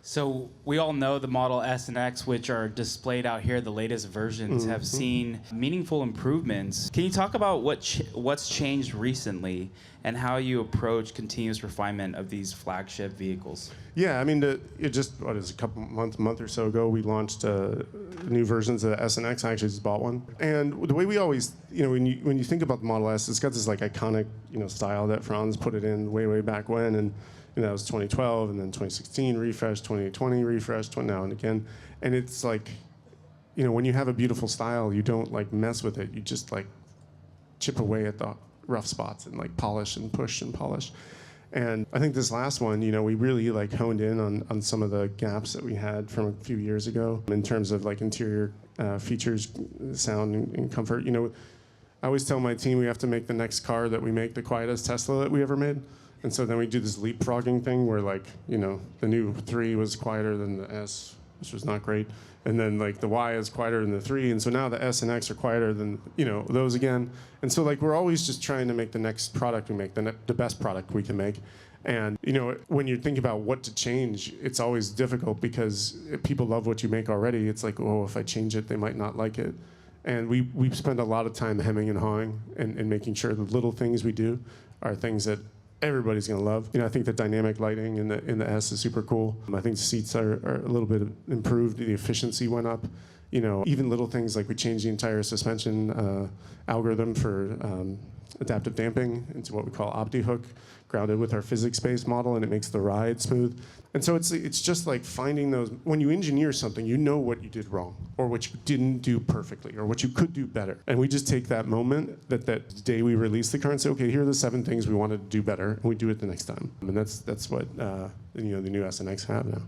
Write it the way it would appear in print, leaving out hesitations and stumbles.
So we all know the Model S and X, which are displayed out here, the latest versions, have seen meaningful improvements. Can you talk about what's changed recently and how you approach continuous refinement of these flagship vehicles? Yeah, I mean, it just, what is it, a month or so ago, we launched new versions of the S and X. I actually just bought one. And the way we always, when you think about the Model S, it's got this like iconic, style that Franz put it in way back when. And that was 2012, and then 2016 refresh, 2020 refresh, now and again. And it's like, when you have a beautiful style, you don't like mess with it. You just like chip away at the rough spots and like polish and push and polish. And I think this last one, we really like honed in on some of the gaps that we had from a few years ago in terms of like interior features, sound, and comfort. I always tell my team we have to make the next car that we make the quietest Tesla that we ever made. And so then we do this leapfrogging thing where like, the new 3 was quieter than the S, which was not great. And then like the Y is quieter than the 3. And so now the S and X are quieter than, those again. And so like we're always just trying to make the next product we make, the best product we can make. And, when you think about what to change, it's always difficult because people love what you make already. It's like, oh, if I change it, they might not like it. And we spend a lot of time hemming and hawing and making sure the little things we do are things that everybody's gonna love. I think the dynamic lighting in the S is super cool. I think the seats are a little bit improved. The efficiency went up. Even little things like we changed the entire suspension algorithm for adaptive damping into what we call OptiHook, grounded with our physics-based model, and it makes the ride smooth. And so it's just like finding those, when you engineer something, you know what you did wrong, or what you didn't do perfectly, or what you could do better. And we just take that moment, that day we release the car, and say, okay, here are the 7 things we wanted to do better, and we do it the next time. And that's what the new S and X have now.